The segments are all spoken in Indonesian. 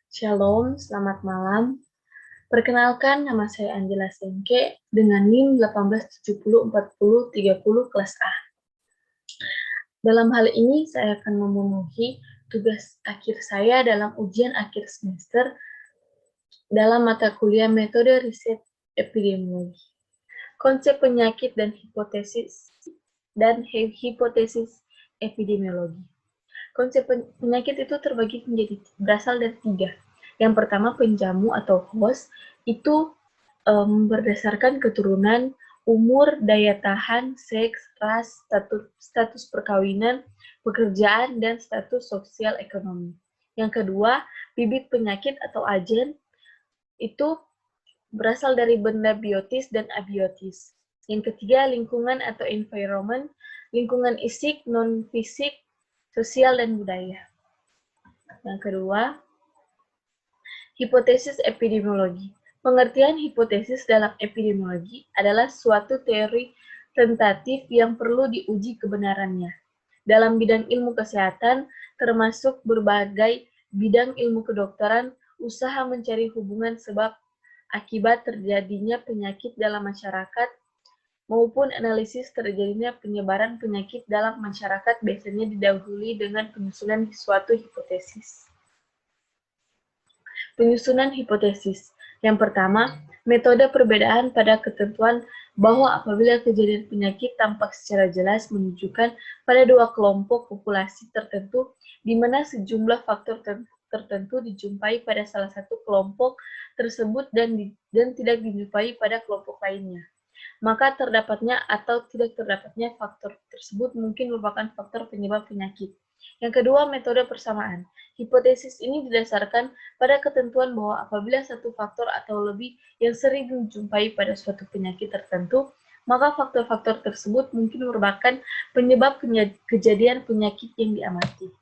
Shalom, selamat malam. Perkenalkan, nama saya Angela Sengke dengan NIM 18704030 kelas A. Dalam hal ini, saya akan memenuhi tugas akhir saya dalam ujian akhir semester dalam mata kuliah Metode Riset Epidemiologi. Konsep penyakit dan hipotesis epidemiologi. Konsep penyakit itu terbagi berasal dari 3. Yang pertama, penjamu atau host itu berdasarkan keturunan, umur, daya tahan, seks, ras, status perkawinan, pekerjaan, dan status sosial ekonomi. Yang kedua, bibit penyakit atau agen itu berasal dari benda biotis dan abiotis. Yang ketiga, lingkungan atau environment, lingkungan isik, non-fisik, sosial, dan budaya. Yang kedua, hipotesis epidemiologi. Pengertian hipotesis dalam epidemiologi adalah suatu teori tentatif yang perlu diuji kebenarannya. Dalam bidang ilmu kesehatan, termasuk berbagai bidang ilmu kedokteran, usaha mencari hubungan sebab akibat terjadinya penyakit dalam masyarakat, maupun analisis terjadinya penyebaran penyakit dalam masyarakat biasanya didahului dengan penyusunan suatu hipotesis. Penyusunan hipotesis. Yang pertama, metode perbedaan pada ketentuan bahwa apabila kejadian penyakit tampak secara jelas menunjukkan pada dua kelompok populasi tertentu, di mana sejumlah faktor tertentu dijumpai pada salah satu kelompok tersebut dan tidak dijumpai pada kelompok lainnya, maka terdapatnya atau tidak terdapatnya faktor tersebut mungkin merupakan faktor penyebab penyakit. Yang kedua, metode persamaan. Hipotesis ini didasarkan pada ketentuan bahwa apabila satu faktor atau lebih yang sering dijumpai pada suatu penyakit tertentu, maka faktor-faktor tersebut mungkin merupakan penyebab kejadian penyakit yang diamati.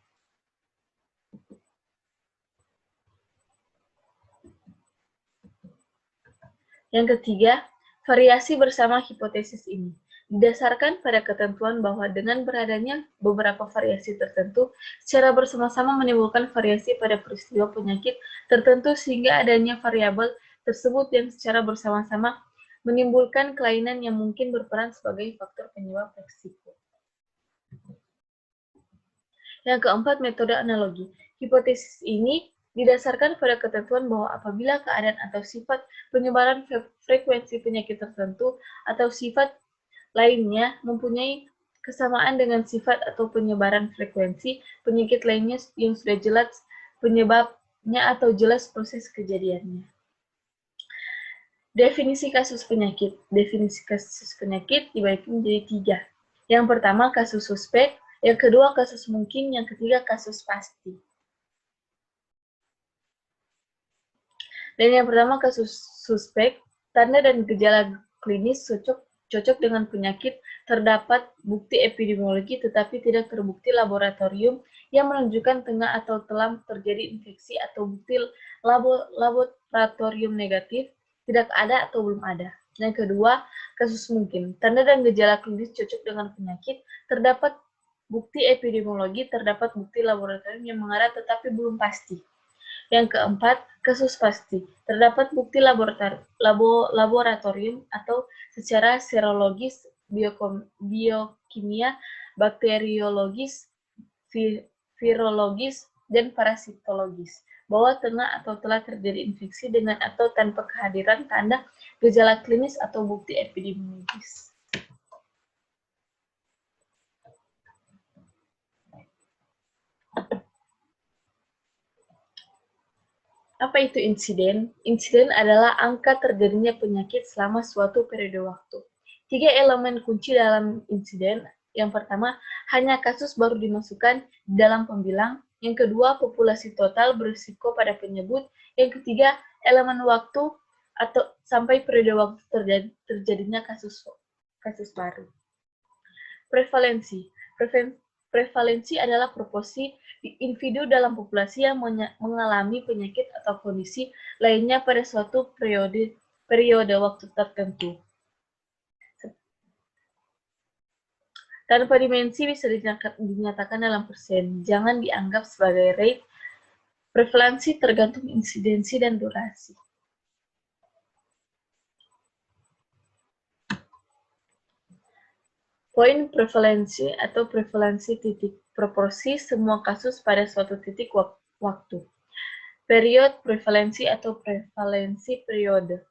Yang ketiga, variasi bersama hipotesis ini didasarkan pada ketentuan bahwa dengan beradanya beberapa variasi tertentu, secara bersama-sama menimbulkan variasi pada peristiwa penyakit tertentu sehingga adanya variabel tersebut yang secara bersama-sama menimbulkan kelainan yang mungkin berperan sebagai faktor penyebab resiko. Yang keempat, metode analogi. Hipotesis ini didasarkan pada ketentuan bahwa apabila keadaan atau sifat penyebaran frekuensi penyakit tertentu atau sifat lainnya mempunyai kesamaan dengan sifat atau penyebaran frekuensi penyakit lainnya yang sudah jelas penyebabnya atau jelas proses kejadiannya. Definisi kasus penyakit. Definisi kasus penyakit dibagi menjadi 3. Yang pertama, kasus suspek. Yang kedua, kasus mungkin. Yang ketiga, kasus pasti. Dan yang pertama, kasus suspek. Tanda dan gejala klinis cocok dengan penyakit, terdapat bukti epidemiologi tetapi tidak terbukti laboratorium yang menunjukkan tengah atau telah terjadi infeksi atau bukti laboratorium negatif tidak ada atau belum ada. Yang kedua, kasus mungkin. Tanda dan gejala klinis cocok dengan penyakit, terdapat bukti epidemiologi, terdapat bukti laboratorium yang mengarah tetapi belum pasti. Yang keempat, kasus pasti. Terdapat bukti laboratorium atau secara serologis, biokimia, bakteriologis, virologis, dan parasitologis bahwa tengah atau telah terjadi infeksi dengan atau tanpa kehadiran tanda gejala klinis atau bukti epidemiologis. Apa itu insiden? Insiden adalah angka terjadinya penyakit selama suatu periode waktu. 3 elemen kunci dalam insiden. Yang pertama, hanya kasus baru dimasukkan dalam pembilang. Yang kedua, populasi total berisiko pada penyebut. Yang ketiga, elemen waktu atau sampai periode waktu terjadinya kasus baru. Prevalensi. Prevalensi adalah proporsi individu dalam populasi yang mengalami penyakit atau kondisi lainnya pada suatu periode waktu tertentu. Tanpa dimensi bisa dinyatakan dalam persen. Jangan dianggap sebagai rate Prevalensi tergantung insidensi dan durasi. Poin prevalensi atau prevalensi titik, proporsi semua kasus pada suatu titik waktu. Periode prevalensi atau prevalensi periode,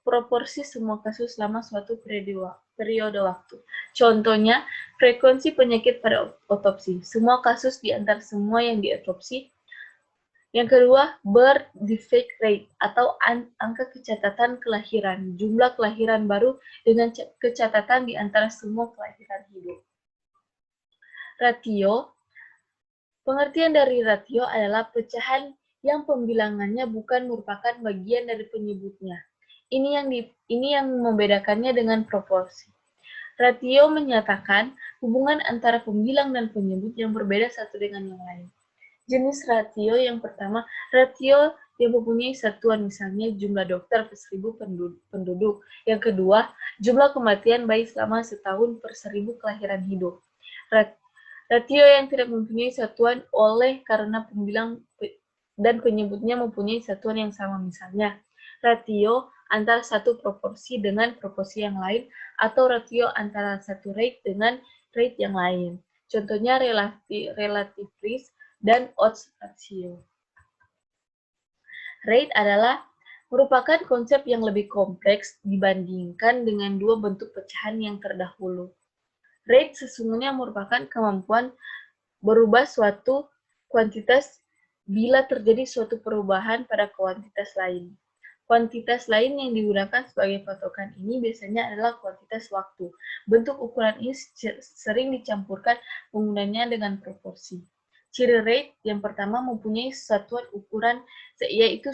proporsi semua kasus selama suatu periode waktu. Contohnya, frekuensi penyakit pada otopsi, semua kasus di antara semua yang diotopsi. Yang kedua, birth defect rate atau angka kecatatan kelahiran, jumlah kelahiran baru dengan kecatatan di antara semua kelahiran hidup. Ratio, pengertian dari ratio adalah pecahan yang pembilangannya bukan merupakan bagian dari penyebutnya. Ini yang membedakannya dengan proporsi. Ratio menyatakan hubungan antara pembilang dan penyebut yang berbeda satu dengan yang lain. Jenis ratio yang pertama, ratio yang mempunyai satuan, misalnya jumlah dokter per 1000 penduduk. Yang kedua, jumlah kematian bayi selama setahun per 1000 kelahiran hidup. Ratio yang tidak mempunyai satuan oleh karena pembilang dan penyebutnya mempunyai satuan yang sama, misalnya ratio antara satu proporsi dengan proporsi yang lain, atau ratio antara satu rate dengan rate yang lain. Contohnya relative risk dan odds ratio. Rate adalah merupakan konsep yang lebih kompleks dibandingkan dengan dua bentuk pecahan yang terdahulu. Rate sesungguhnya merupakan kemampuan berubah suatu kuantitas bila terjadi suatu perubahan pada kuantitas lain. Kuantitas lain yang digunakan sebagai patokan ini biasanya adalah kuantitas waktu. Bentuk ukuran ini sering dicampurkan penggunanya dengan proporsi. Ciri rate yang pertama mempunyai satuan ukuran, yaitu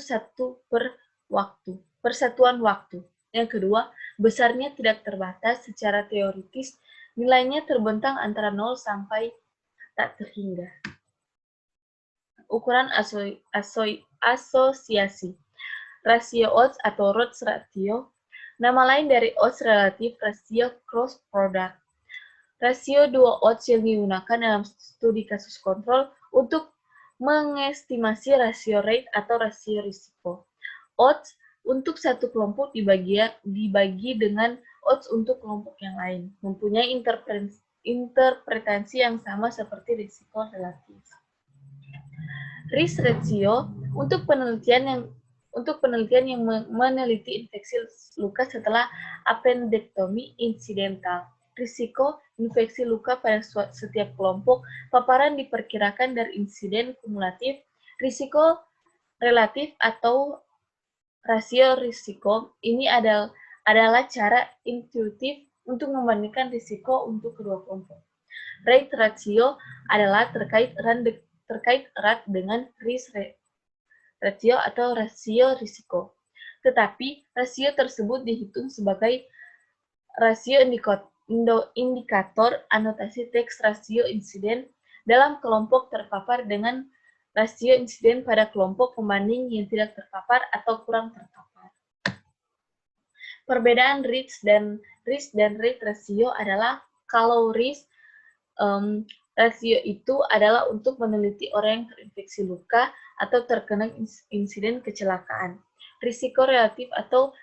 persatuan waktu. Yang kedua, besarnya tidak terbatas secara teoritis, nilainya terbentang antara 0 sampai tak terhingga. Ukuran asosiasi. Rasio odds atau odds ratio, nama lain dari odds relatif, rasio cross product. Rasio dua odds yang digunakan dalam studi kasus kontrol untuk mengestimasi rasio rate atau rasio risiko. Odds untuk satu kelompok dibagi dengan odds untuk kelompok yang lain, mempunyai interpretasi yang sama seperti risiko relatif. Risk ratio untuk penelitian yang meneliti infeksi luka setelah appendektomi insidental. Risiko infeksi luka pada setiap kelompok paparan diperkirakan dari insiden kumulatif. Risiko relatif atau rasio risiko ini adalah cara intuitif untuk membandingkan risiko untuk kedua kelompok. Rate ratio adalah terkait erat dengan risk ratio atau rasio risiko. Tetapi rasio tersebut dihitung sebagai rasio indikator anotasi teks rasio insiden dalam kelompok terpapar dengan rasio insiden pada kelompok pembanding yang tidak terpapar atau kurang terpapar. Perbedaan risk dan rate rasio adalah kalau risk rasio itu adalah untuk meneliti orang yang terinfeksi luka atau terkena insiden kecelakaan. Risiko relatif atau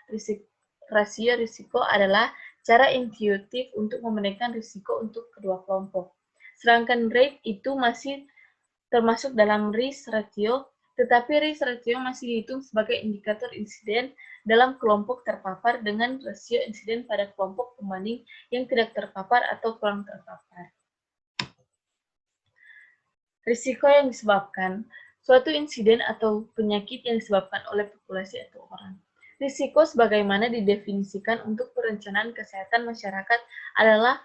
rasio risiko adalah cara intuitif untuk membandingkan risiko untuk kedua kelompok. Sedangkan rate itu masih termasuk dalam risk ratio, tetapi risk ratio masih dihitung sebagai indikator insiden dalam kelompok terpapar dengan rasio insiden pada kelompok pembanding yang tidak terpapar atau kurang terpapar. Risiko yang disebabkan suatu insiden atau penyakit yang disebabkan oleh populasi atau orang. Risiko sebagaimana didefinisikan untuk perencanaan kesehatan masyarakat adalah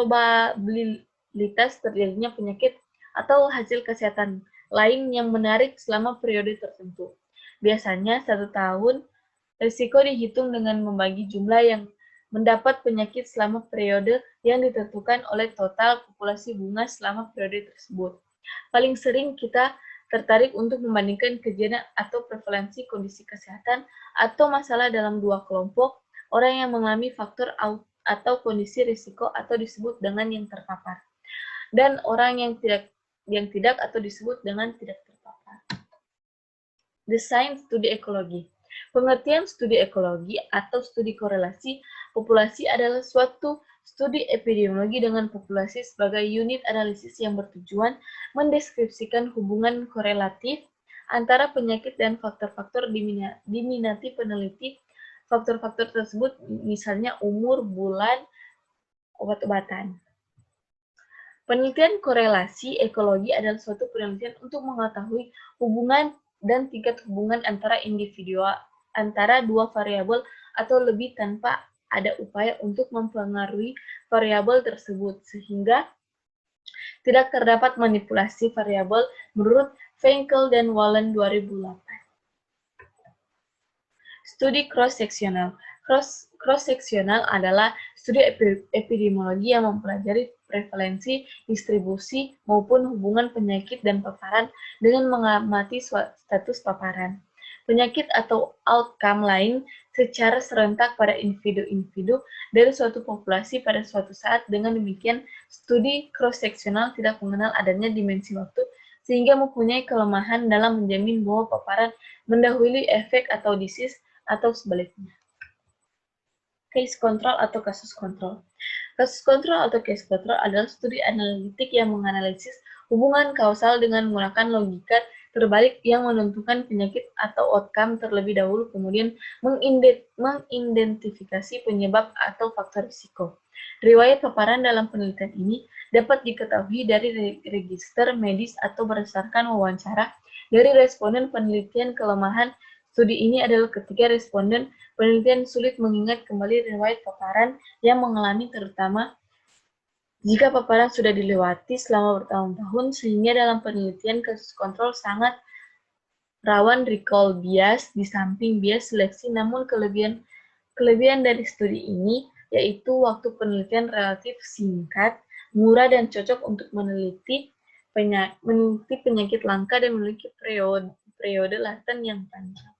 probabilitas terjadinya penyakit atau hasil kesehatan lain yang menarik selama periode tertentu. Biasanya 1 tahun, risiko dihitung dengan membagi jumlah yang mendapat penyakit selama periode yang ditentukan oleh total populasi bunga selama periode tersebut. Paling sering kita tertarik untuk membandingkan kejadian atau prevalensi kondisi kesehatan atau masalah dalam dua kelompok orang yang mengalami faktor atau kondisi risiko atau disebut dengan yang terpapar, dan orang yang tidak tidak atau disebut dengan tidak terpapar. Desain studi ekologi. Pengertian studi ekologi atau studi korelasi populasi adalah suatu studi epidemiologi dengan populasi sebagai unit analisis yang bertujuan mendeskripsikan hubungan korelatif antara penyakit dan faktor-faktor diminati peneliti. Faktor-faktor tersebut misalnya umur, bulan, obat-obatan. Penelitian korelasi ekologi adalah suatu penelitian untuk mengetahui hubungan dan tingkat hubungan antara individu antara dua variabel atau lebih tanpa ada upaya untuk mempengaruhi variabel tersebut sehingga tidak terdapat manipulasi variabel menurut Frenkel dan Wallen 2008. Studi cross-seksional. Cross-seksional adalah studi epidemiologi yang mempelajari prevalensi, distribusi, maupun hubungan penyakit dan paparan dengan mengamati status paparan penyakit atau outcome lain secara serentak pada individu-individu dari suatu populasi pada suatu saat. Dengan demikian, studi cross-seksional tidak mengenal adanya dimensi waktu, sehingga mempunyai kelemahan dalam menjamin bahwa paparan mendahului efek atau disease atau sebaliknya. Case control atau kasus kontrol. Kasus kontrol atau case control adalah studi analitik yang menganalisis hubungan kausal dengan menggunakan logika terbalik yang menentukan penyakit atau outcome terlebih dahulu, kemudian mengidentifikasi penyebab atau faktor risiko. Riwayat paparan dalam penelitian ini dapat diketahui dari register medis atau berdasarkan wawancara dari responden penelitian. Kelemahan studi ini adalah ketika responden penelitian sulit mengingat kembali riwayat paparan yang mengalami, terutama jika paparan sudah dilewati selama bertahun-tahun, sehingga dalam penelitian kasus kontrol sangat rawan recall bias di samping bias seleksi. Namun kelebihan dari studi ini yaitu waktu penelitian relatif singkat, murah, dan cocok untuk meneliti penyakit langka dan memiliki periode laten yang panjang.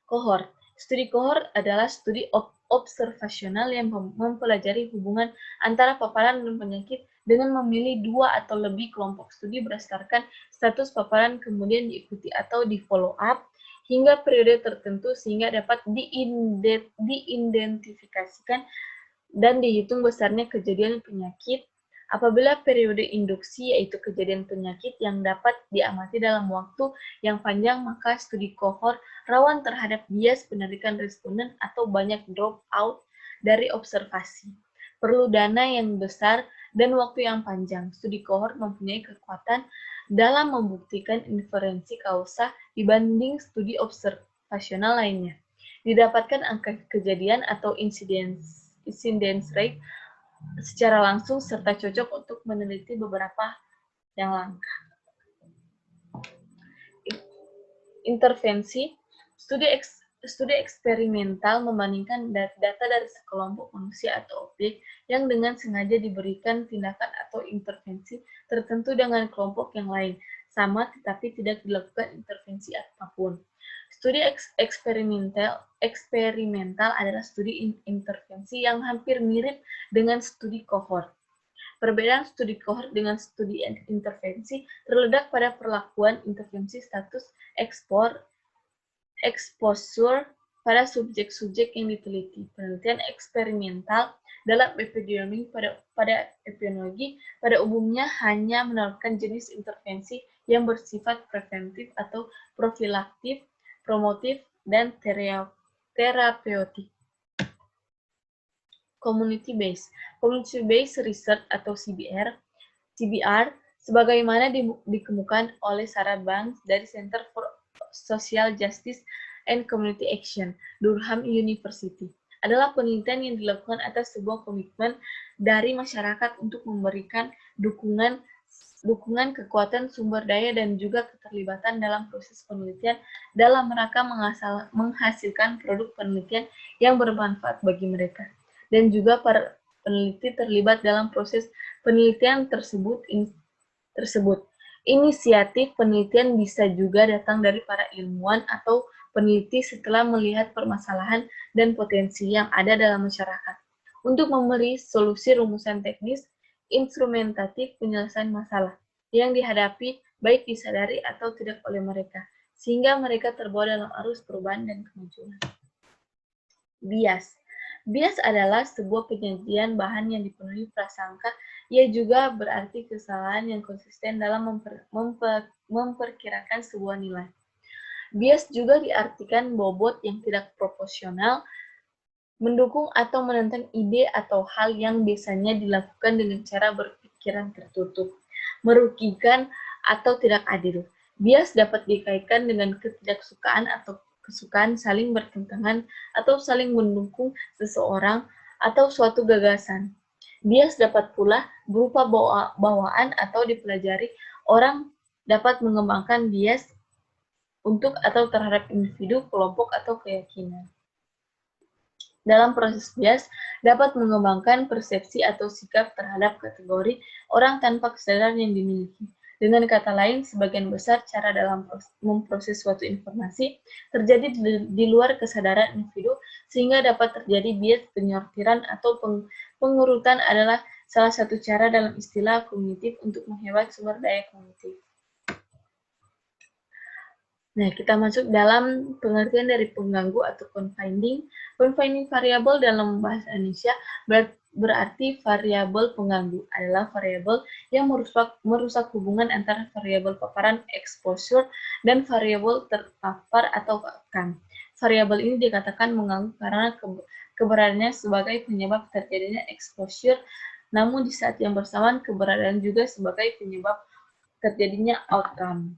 Kohort. Studi kohort adalah studi observasional yang mempelajari hubungan antara paparan dan penyakit dengan memilih dua atau lebih kelompok studi berdasarkan status paparan, kemudian diikuti atau di-follow up hingga periode tertentu sehingga dapat diidentifikasikan dan dihitung besarnya kejadian penyakit. Apabila periode induksi, yaitu kejadian penyakit yang dapat diamati dalam waktu yang panjang, maka studi kohort rawan terhadap bias penarikan responden atau banyak drop out dari observasi. Perlu dana yang besar dan waktu yang panjang. Studi kohort mempunyai kekuatan dalam membuktikan inferensi kausa dibanding studi observasional lainnya. Didapatkan angka kejadian atau incidence rate secara langsung serta cocok untuk meneliti beberapa yang langka. Intervensi. Studi eksperimental membandingkan data dari sekelompok manusia atau objek yang dengan sengaja diberikan tindakan atau intervensi tertentu dengan kelompok yang lain, sama tetapi tidak dilakukan intervensi apapun. Studi eksperimental adalah studi intervensi yang hampir mirip dengan studi kohort. Perbedaan studi kohort dengan studi intervensi terletak pada perlakuan intervensi status exposure pada subjek-subjek yang diteliti. Penelitian eksperimental dalam epidemiologi pada umumnya hanya menerapkan jenis intervensi yang bersifat preventif atau profilaktif, promotif, dan terapeutik. Community-based research atau CBR, sebagaimana dikemukakan oleh Sarah Banks dari Center for Social Justice and Community Action, Durham University, adalah penelitian yang dilakukan atas sebuah komitmen dari masyarakat untuk memberikan dukungan, kekuatan, sumber daya, dan juga keterlibatan dalam proses penelitian dalam rangka menghasilkan produk penelitian yang bermanfaat bagi mereka. Dan juga para peneliti terlibat dalam proses penelitian tersebut. Inisiatif penelitian bisa juga datang dari para ilmuwan atau peneliti setelah melihat permasalahan dan potensi yang ada dalam masyarakat. Untuk memberi solusi rumusan teknis instrumentatif penyelesaian masalah yang dihadapi baik disadari atau tidak oleh mereka, sehingga mereka terbawa dalam arus perubahan dan kemajuan. Bias. Bias adalah sebuah penyajian bahan yang dipenuhi prasangka. Ia juga berarti kesalahan yang konsisten dalam memperkirakan sebuah nilai. Bias juga diartikan bobot yang tidak proporsional, mendukung atau menentang ide atau hal yang biasanya dilakukan dengan cara berpikiran tertutup, merugikan atau tidak adil. Bias dapat dikaitkan dengan ketidaksukaan atau kesukaan, saling bertentangan atau saling mendukung seseorang atau suatu gagasan. Bias dapat pula berupa bawaan atau dipelajari. Orang dapat mengembangkan bias untuk atau terhadap individu, kelompok, atau keyakinan. Dalam proses bias, dapat mengembangkan persepsi atau sikap terhadap kategori orang tanpa kesadaran yang dimiliki. Dengan kata lain, sebagian besar cara dalam memproses suatu informasi terjadi di luar kesadaran individu, sehingga dapat terjadi bias penyortiran atau pengurutan adalah salah satu cara dalam istilah kognitif untuk menghemat sumber daya kognitif. Nah, kita masuk dalam pengertian dari pengganggu atau confining. Confining variabel dalam bahasa Indonesia berarti variabel pengganggu adalah variabel yang merusak hubungan antara variabel paparan exposure dan variabel terpapar atau kan. Variabel ini dikatakan mengganggu karena keberadaannya sebagai penyebab terjadinya exposure, namun di saat yang bersamaan keberadaan juga sebagai penyebab terjadinya outcome.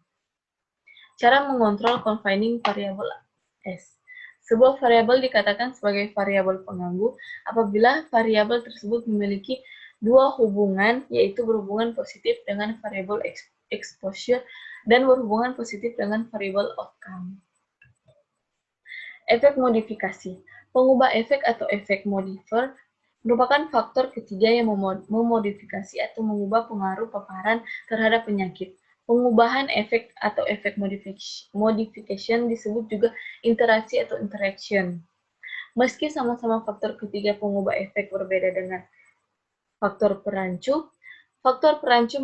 Cara mengontrol confining variable S. Sebuah variabel dikatakan sebagai variabel pengganggu apabila variabel tersebut memiliki dua hubungan, yaitu berhubungan positif dengan variabel exposure dan berhubungan positif dengan variabel outcome. Efek modifikasi. Pengubah efek atau efek modifier merupakan faktor ketiga yang memodifikasi atau mengubah pengaruh paparan terhadap penyakit. Pengubahan efek atau efek modification disebut juga interaksi atau interaction. Meski sama-sama faktor ketiga pengubah efek berbeda dengan faktor perancu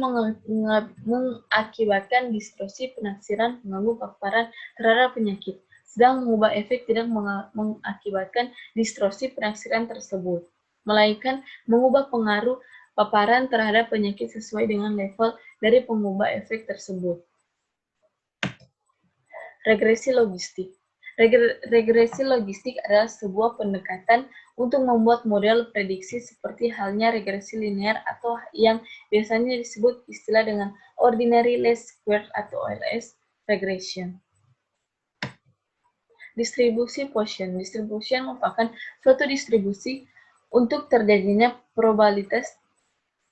mengakibatkan distorsi penafsiran pengganggu paparan terhadap penyakit, sedang mengubah efek tidak mengakibatkan distorsi penafsiran tersebut, melainkan mengubah pengaruh paparan terhadap penyakit sesuai dengan level dari pengubah efek tersebut. Regresi logistik. Regresi logistik adalah sebuah pendekatan untuk membuat model prediksi seperti halnya regresi linear atau yang biasanya disebut istilah dengan ordinary least squares atau OLS regression. Distribusi Poisson. Distribusi merupakan suatu distribusi untuk terjadinya probabilitas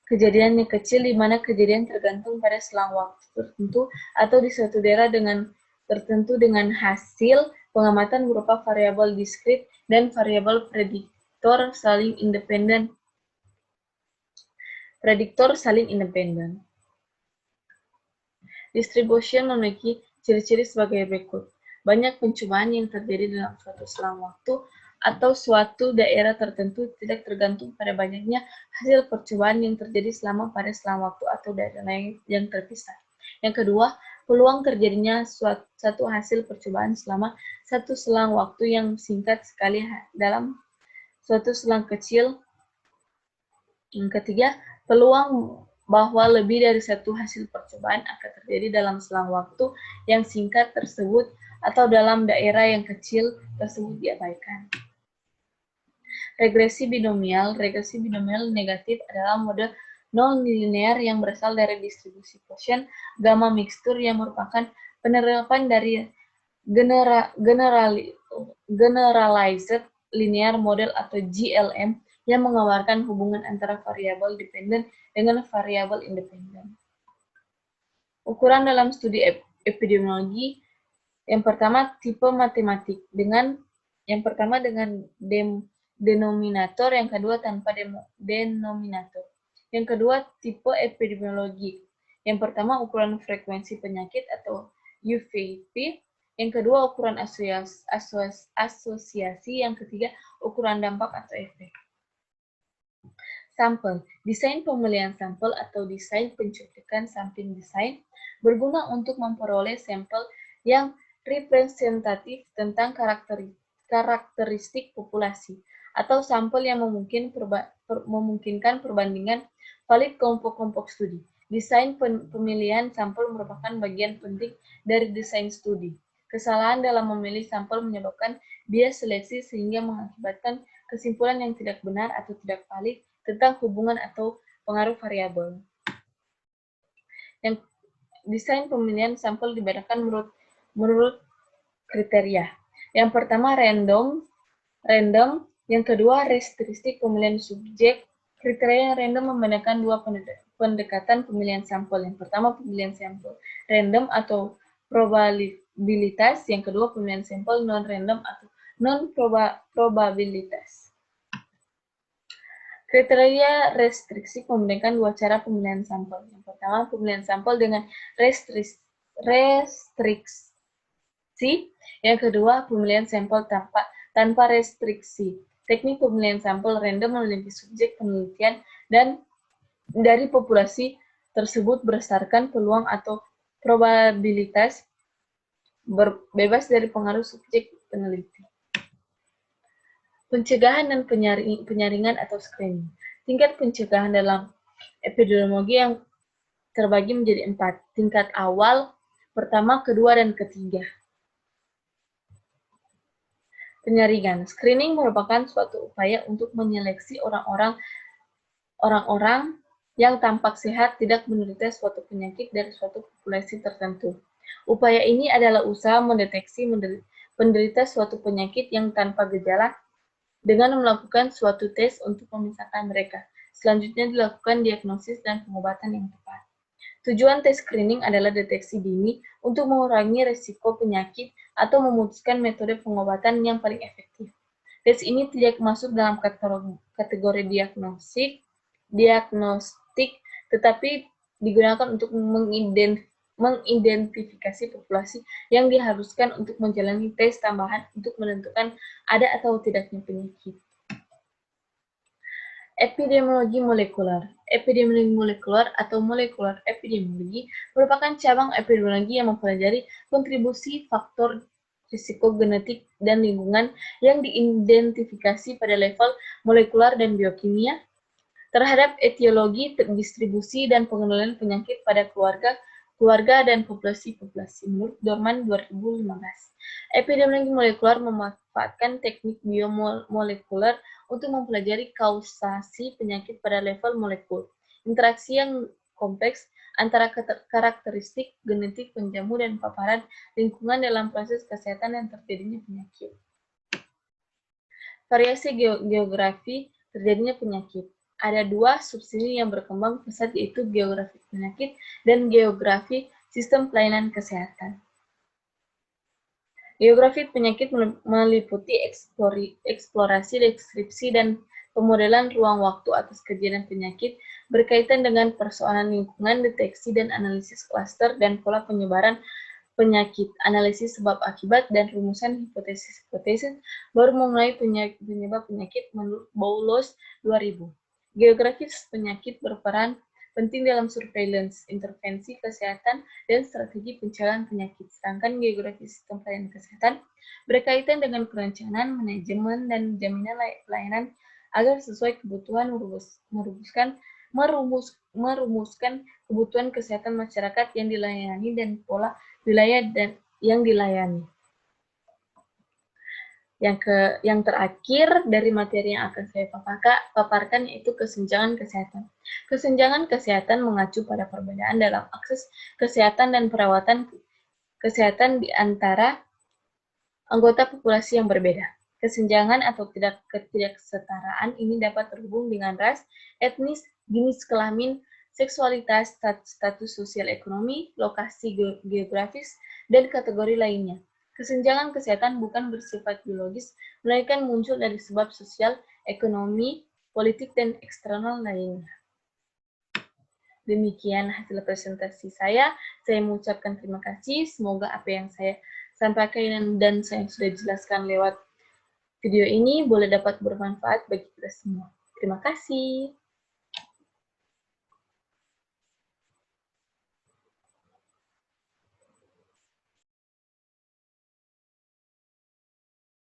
kejadian yang kecil di mana kejadian tergantung pada selang waktu tertentu atau di suatu daerah tertentu dengan hasil pengamatan berupa variabel diskrit dan variabel prediktor saling independen. Distribution memiliki ciri-ciri sebagai berikut. Banyak pencobaan yang terjadi dalam suatu selang waktu atau suatu daerah tertentu tidak tergantung pada banyaknya hasil percobaan yang terjadi selama pada selang waktu atau daerah lain yang terpisah. Yang kedua, peluang terjadinya satu hasil percobaan selama satu selang waktu yang singkat sekali dalam suatu selang kecil. Yang ketiga, peluang bahwa lebih dari satu hasil percobaan akan terjadi dalam selang waktu yang singkat tersebut atau dalam daerah yang kecil tersebut diabaikan. Regresi binomial negatif adalah mode non-linear yang berasal dari distribusi Poisson gamma mixture yang merupakan penerapan dari generalized linear model atau GLM yang menggambarkan hubungan antara variabel dependen dengan variabel independen. Ukuran dalam studi epidemiologi yang pertama tipe matematik dengan denominator, yang kedua tanpa denominator. Yang kedua tipe epidemiologi. Yang pertama ukuran frekuensi penyakit atau UVP, yang kedua ukuran asosiasi, yang ketiga ukuran dampak atau efek. Sampel. Desain pemilihan sampel atau desain pencuplikan samping desain berguna untuk memperoleh sampel yang representatif tentang karakteristik populasi atau sampel yang memungkinkan perbandingan valid kelompok-kelompok studi. Desain pemilihan sampel merupakan bagian penting dari desain studi. Kesalahan dalam memilih sampel menyebabkan bias seleksi sehingga mengakibatkan kesimpulan yang tidak benar atau tidak valid tentang hubungan atau pengaruh variabel. Yang desain pemilihan sampel dibedakan menurut kriteria. Yang pertama random, yang kedua restriksi pemilihan subjek. Kriteria yang random membedakan dua pendekatan pemilihan sampel. Yang pertama pemilihan sampel random atau probabilitas, yang kedua pemilihan sampel non-random atau non-probabilitas. Kriteria restriksi membedakan dua cara pemilihan sampel. Yang pertama, pemilihan sampel dengan restriksi. Yang kedua, pemilihan sampel tanpa restriksi. Teknik pemilihan sampel random meneliti subjek penelitian dan dari populasi tersebut berdasarkan peluang atau probabilitas bebas dari pengaruh subjek peneliti. Pencegahan dan penyaringan atau screening. Tingkat pencegahan dalam epidemiologi yang terbagi menjadi 4. Tingkat awal, pertama, kedua, dan ketiga. Penyaringan. Screening merupakan suatu upaya untuk menyeleksi orang-orang yang tampak sehat tidak menderita suatu penyakit dari suatu populasi tertentu. Upaya ini adalah usaha mendeteksi penderita suatu penyakit yang tanpa gejala dengan melakukan suatu tes untuk memisahkan mereka. Selanjutnya dilakukan diagnosis dan pengobatan yang tepat. Tujuan tes screening adalah deteksi dini untuk mengurangi risiko penyakit atau memutuskan metode pengobatan yang paling efektif. Tes ini tidak masuk dalam kategori diagnostik, tetapi digunakan untuk mengidentifikasi populasi yang diharuskan untuk menjalani tes tambahan untuk menentukan ada atau tidaknya penyakit. Epidemiologi molekuler. Epidemiologi molekuler atau molekular epidemiologi merupakan cabang epidemiologi yang mempelajari kontribusi faktor risiko genetik dan lingkungan yang diidentifikasi pada level molekular dan biokimia terhadap etiologi, distribusi, dan pengendalian penyakit pada keluarga dan populasi menurut Dorman 2015. Epidemiologi molekuler memanfaatkan teknik biomolekuler untuk mempelajari kausasi penyakit pada level molekul. Interaksi yang kompleks antara karakteristik genetik penjamu dan paparan lingkungan dalam proses kesehatan dan terjadinya penyakit. Variasi geografi terjadinya penyakit. Ada dua subsidi yang berkembang pesat, yaitu geografi penyakit dan geografi sistem pelayanan kesehatan. Geografi penyakit meliputi eksplorasi, deskripsi, dan pemodelan ruang waktu atas kejadian penyakit berkaitan dengan persoalan lingkungan, deteksi dan analisis klaster dan pola penyebaran penyakit, analisis sebab akibat, dan rumusan hipotesis baru mengenai penyebab penyakit menurut Boulos 2000. Geografis penyakit berperan penting dalam surveillance, intervensi kesehatan, dan strategi pencegahan penyakit. Sedangkan geografi sistem pelayanan kesehatan berkaitan dengan perencanaan, manajemen, dan jaminan pelayanan agar sesuai kebutuhan merumuskan kebutuhan kesehatan masyarakat yang dilayani dan pola wilayah yang dilayani. Yang terakhir dari materi yang akan saya paparkan yaitu kesenjangan kesehatan. Kesenjangan kesehatan mengacu pada perbedaan dalam akses kesehatan dan perawatan kesehatan di antara anggota populasi yang berbeda. Kesenjangan atau ketidaksetaraan ini dapat terhubung dengan ras, etnis, jenis kelamin, seksualitas, status sosial ekonomi, lokasi geografis, dan kategori lainnya. Kesenjangan kesehatan bukan bersifat biologis, melainkan muncul dari sebab sosial, ekonomi, politik, dan eksternal lainnya. Demikian hasil presentasi saya. Saya mengucapkan terima kasih. Semoga apa yang saya sampaikan dan saya sudah jelaskan lewat video ini boleh dapat bermanfaat bagi kita semua. Terima kasih.